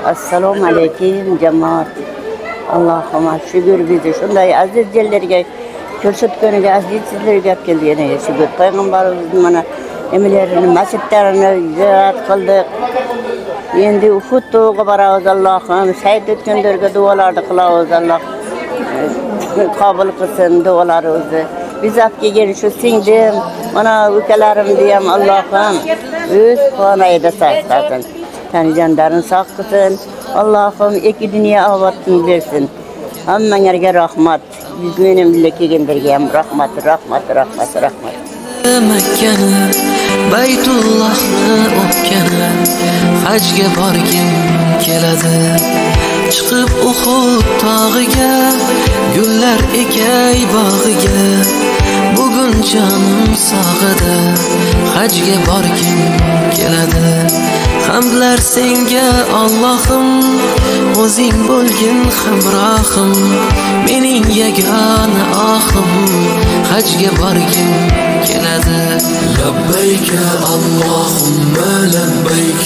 Assalomu alaykum cemaat. Allah'ıma şükür bizi şunday aziz yerlerge ko'rsatganiga, aziz sizlarga gap kelganiga şükür. Peygamberimizin mana emelerini, masjidlerini ziyorat kıldık. Endi Uhud to'g'iga boramiz Allohim. Shahid etganlarga duolarni qilamiz Alloh. Qabul qilsin duolarimizni. Biz olib kelgan shu singlim, mana ukalarimni ham Allohim o'z xonasida saqlasin. Tani canlarını sağ kılsın. Allah'ım iki dünya avatını versin. Hammanlarga rahmat. Biz benim bile kelganlarga ham rahmat. Mekkani, Baytullahni o'pgani, hajga borgim keladi. Chiqib Uhud tog'iga, gullar ekay bog'iga. Bugun jonim sog'ida, hajga borgim keladi. Hamdlar senga Allohim, o'zing bo'lgin hamrohim, mening yagona ohim, hajga borgim keladi. Labbayka Allohumma labbayk,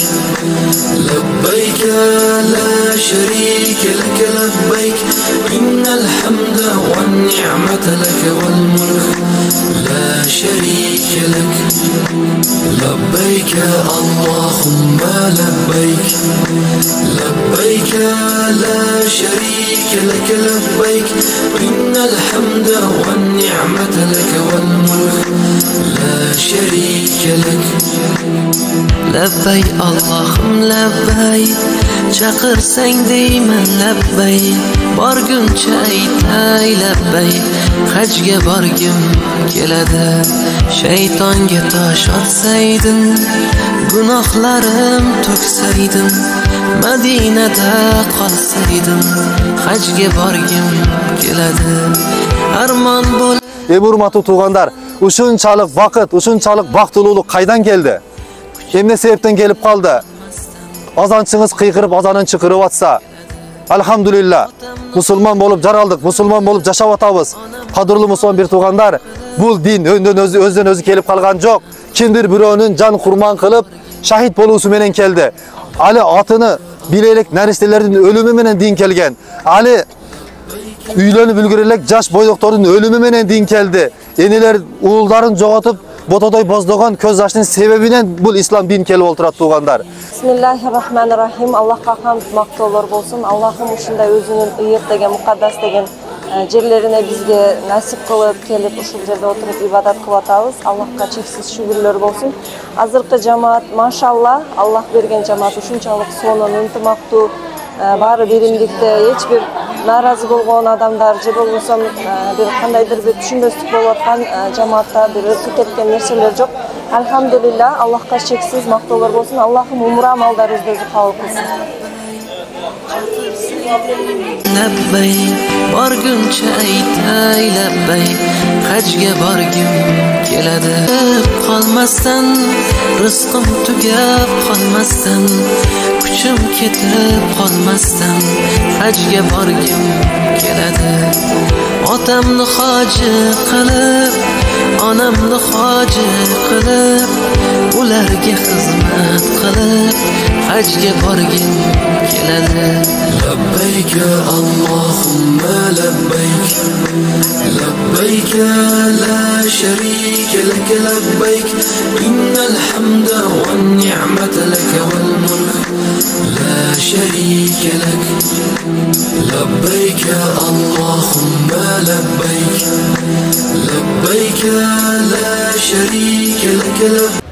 labbayka la sharika lak labbayk, innal hamda wan ni'mata lak wal mulk la sharika lak. Labbayka Allahumma labbayk, labbayka la sharika lak labbayk, innal hamda wan ni'mata lak wal mulk la sharika lak. Labbay Allohim labbay, chaqirsang deyman labbay, borguncha aytay labbay, hajga borgim keladi. Shaytonga tosh otsaydim, gunohlarim to'ksaydim, Madinada qolsaydim, hajga borgim keladi. Armon bo'l. Hurmatli tuğanlar, uşunçalık vaqt, uşunçalık baxtılılık qaydan geldi? Emne sebepten gelip kaldı? Azançınız qiyqirib, azanın çıqırıp atsa, alhamdülillah, musulman bolup jaraldık, musulman bolup jaşap atabız. Qadırlı musulman bir tuğanlar, bu din özden özü kelip kalgan yok. Kimdir biro'nun can kurban kılıp, şahit bolusu menen keldi. Ali atını bileylik naristelerden ölümü menen din kelgen. Ali uylanıp ülgürelek jaş boydoktorun ölümü menen din keldi. Eniler uğulların joğatıp, botodoy bozdoğan köz yaşının sebebinen bu İslam din kelip olturat tuğanlar. Bismillahirrahmanirrahim. Allah'a hamd maqtovlar bolsun. Allah'ım uşunday özünün ıyık degen, muqaddas degen yerlerine bizge nasip kılıp kelip uşul jerde oturup ibadat kılıp atabız. Allah'a çeksiz şükürler bolsun. Azırkı cemaat maşallah Allah bergen cemaat uşunçalık sonun ынтымактуу bari birimlikte hiçbir narazı bolğon adamlar je bolmosam bir kandaydır bir düşünböstük bolup atkan cemaatta bir ötüp ketken nerseler jok. Elhamdülillah Allah'a çeksiz maqtovlar bolsun. Allah'ım umra amallarınızda kabul kılsın. Labbay, borguncha aytay labbay, hajga borgim keladi. Qolmasdan, rizqim tugab qolmasdan, kuchim ketib qolmasdan, hajga borgim keladi. Otamni hoji qilib, onamni hoji qilib, ularga xizmat qilib, hajga borgim keladi. Labbayka Allahumma labbayk, labbayka la sharika lak labbayk, innal hamda wan ni'mata lak wal mulk la sharika lak. Labbayka Allahumma labbayk, labbayka la sharika lak labbayk.